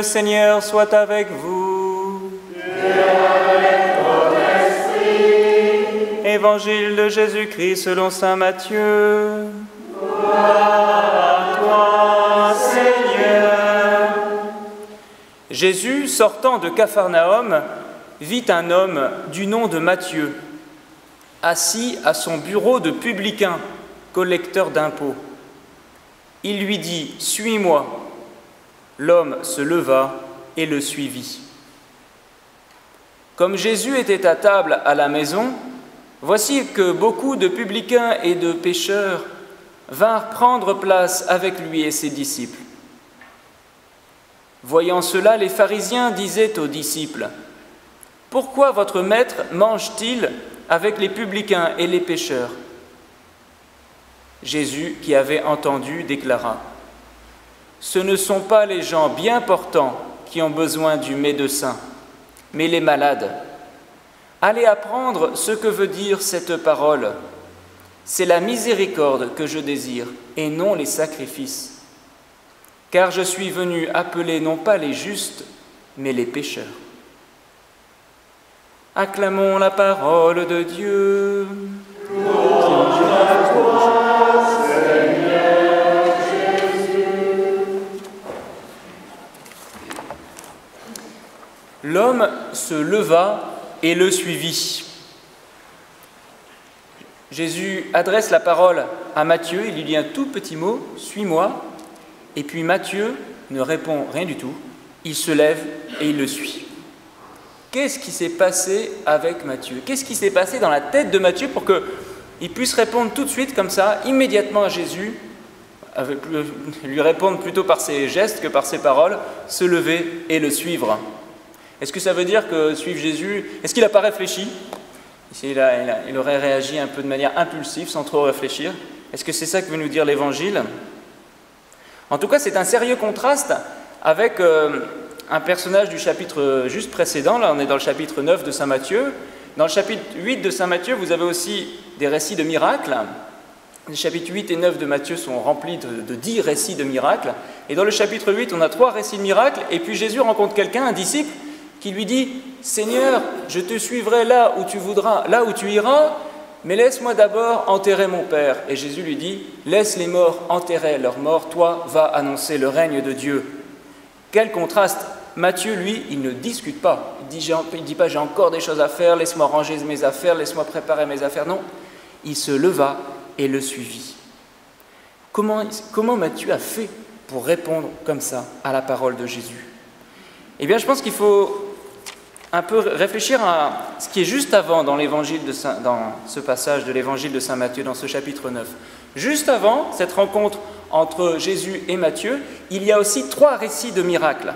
Seigneur soit avec vous. Et avec votre esprit. Évangile de Jésus-Christ selon saint Matthieu. Gloire à toi, Seigneur. Jésus, sortant de Capharnaüm, vit un homme du nom de Matthieu, assis à son bureau de publicain, collecteur d'impôts. Il lui dit « Suis-moi ». L'homme se leva et le suivit. Comme Jésus était à table à la maison, voici que beaucoup de publicains et de pécheurs vinrent prendre place avec lui et ses disciples. Voyant cela, les pharisiens disaient aux disciples « Pourquoi votre maître mange-t-il avec les publicains et les pécheurs ?» Jésus, qui avait entendu, déclara « Ce ne sont pas les gens bien portants qui ont besoin du médecin, mais les malades. Allez apprendre ce que veut dire cette parole. C'est la miséricorde que je désire, et non les sacrifices. Car je suis venu appeler non pas les justes, mais les pécheurs. » Acclamons la parole de Dieu. L'homme se leva et le suivit. Jésus adresse la parole à Matthieu, il lui dit un tout petit mot, « Suis-moi ». Et puis Matthieu ne répond rien du tout, il se lève et il le suit. Qu'est-ce qui s'est passé avec Matthieu? Qu'est-ce qui s'est passé dans la tête de Matthieu pour qu'il puisse répondre tout de suite comme ça, immédiatement à Jésus, lui répondre plutôt par ses gestes que par ses paroles, se lever et le suivre? Est-ce que ça veut dire que suivre Jésus, est-ce qu'il n'a pas réfléchi? Il aurait réagi un peu de manière impulsive, sans trop réfléchir. Est-ce que c'est ça que veut nous dire l'Évangile? En tout cas, c'est un sérieux contraste avec un personnage du chapitre juste précédent. Là, on est dans le chapitre 9 de saint Matthieu. Dans le chapitre 8 de saint Matthieu, vous avez aussi des récits de miracles. Les chapitres 8 et 9 de Matthieu sont remplis de 10 récits de miracles. Et dans le chapitre 8, on a 3 récits de miracles. Et puis Jésus rencontre quelqu'un, un disciple, qui lui dit « Seigneur, je te suivrai là où tu voudras, là où tu iras, mais laisse-moi d'abord enterrer mon Père. » Et Jésus lui dit « Laisse les morts enterrer leurs morts, toi, va annoncer le règne de Dieu. » Quel contraste! Matthieu, lui, il ne discute pas. Il ne dit pas « J'ai encore des choses à faire, laisse-moi ranger mes affaires, laisse-moi préparer mes affaires. » Non, il se leva et le suivit. Comment Matthieu a fait pour répondre comme ça à la parole de Jésus? Eh bien, je pense qu'il faut un peu réfléchir à ce qui est juste avant dans ce passage de l'évangile de saint Matthieu, dans ce chapitre 9. Juste avant cette rencontre entre Jésus et Matthieu, il y a aussi 3 récits de miracles.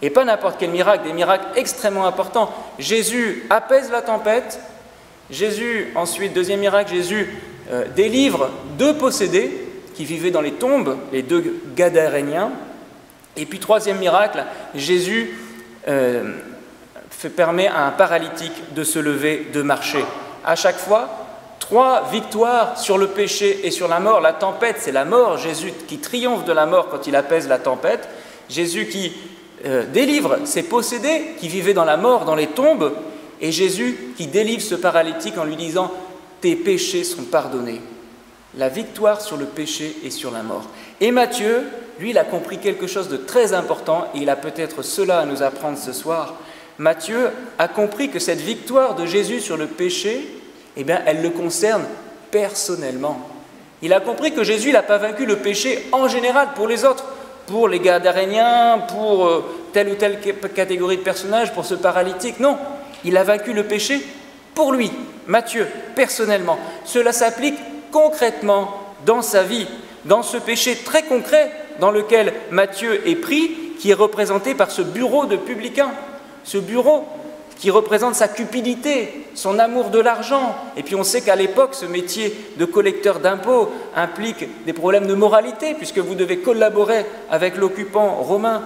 Et pas n'importe quel miracle, des miracles extrêmement importants. Jésus apaise la tempête. Ensuite, deuxième miracle, Jésus délivre 2 possédés qui vivaient dans les tombes, les 2 Gadaréniens. Et puis, troisième miracle, Jésus permet à un paralytique de se lever, de marcher. À chaque fois, 3 victoires sur le péché et sur la mort. La tempête, c'est la mort. Jésus qui triomphe de la mort quand il apaise la tempête. Jésus qui délivre ses possédés qui vivaient dans la mort, dans les tombes. Et Jésus qui délivre ce paralytique en lui disant « Tes péchés sont pardonnés ». La victoire sur le péché et sur la mort. Et Matthieu, lui, il a compris quelque chose de très important et il a peut-être cela à nous apprendre ce soir. Matthieu a compris que cette victoire de Jésus sur le péché, eh bien, elle le concerne personnellement. Il a compris que Jésus n'a pas vaincu le péché en général pour les autres, pour les Gadaréniens, pour telle ou telle catégorie de personnages, pour ce paralytique. Non, il a vaincu le péché pour lui, Matthieu, personnellement. Cela s'applique concrètement dans sa vie, dans ce péché très concret dans lequel Matthieu est pris, qui est représenté par ce bureau de publicain, ce bureau qui représente sa cupidité, son amour de l'argent. Et puis on sait qu'à l'époque, ce métier de collecteur d'impôts implique des problèmes de moralité, puisque vous devez collaborer avec l'occupant romain.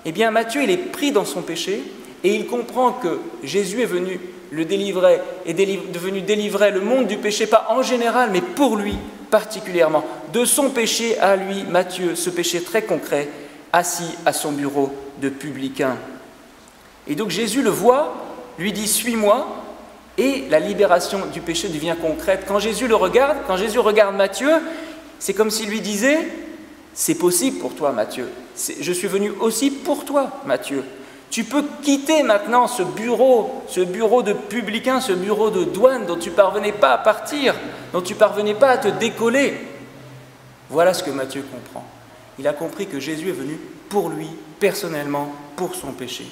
Eh bien Matthieu, il est pris dans son péché, et il comprend que Jésus est venu le délivrer, est venu délivrer le monde du péché, pas en général, mais pour lui particulièrement. De son péché à lui, Matthieu, ce péché très concret, assis à son bureau de publicain. Et donc Jésus le voit, lui dit « Suis-moi », et la libération du péché devient concrète. Quand Jésus le regarde, quand Jésus regarde Matthieu, c'est comme s'il lui disait « C'est possible pour toi, Matthieu. Je suis venu aussi pour toi, Matthieu. Tu peux quitter maintenant ce bureau de publicain, ce bureau de douane dont tu ne parvenais pas à partir, dont tu ne parvenais pas à te décoller. » Voilà ce que Matthieu comprend. Il a compris que Jésus est venu pour lui, personnellement, pour son péché.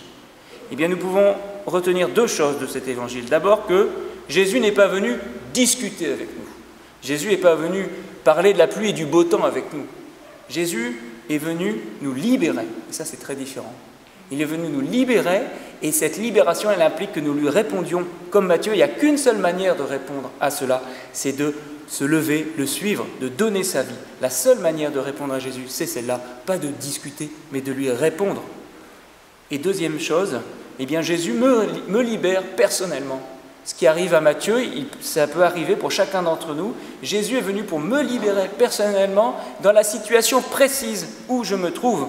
Eh bien, nous pouvons retenir deux choses de cet évangile. D'abord que Jésus n'est pas venu discuter avec nous. Jésus n'est pas venu parler de la pluie et du beau temps avec nous. Jésus est venu nous libérer. Et ça, c'est très différent. Il est venu nous libérer, et cette libération, elle implique que nous lui répondions comme Matthieu. Il n'y a qu'une seule manière de répondre à cela, c'est de se lever, le suivre, de donner sa vie. La seule manière de répondre à Jésus, c'est celle-là, pas de discuter, mais de lui répondre. Et deuxième chose, eh bien Jésus me libère personnellement. Ce qui arrive à Matthieu, ça peut arriver pour chacun d'entre nous. Jésus est venu pour me libérer personnellement dans la situation précise où je me trouve.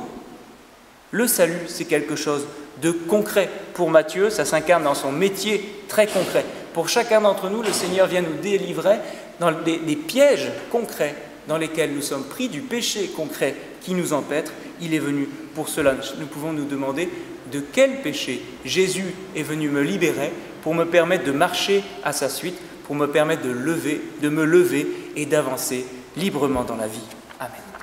Le salut, c'est quelque chose de concret. Pour Matthieu, ça s'incarne dans son métier très concret. Pour chacun d'entre nous, le Seigneur vient nous délivrer dans des pièges concrets dans lesquels nous sommes pris, du péché concret qui nous empêtre. Il est venu pour cela. Nous pouvons nous demander de quel péché Jésus est venu me libérer pour me permettre de marcher à sa suite, pour me permettre de me lever et d'avancer librement dans la vie. Amen.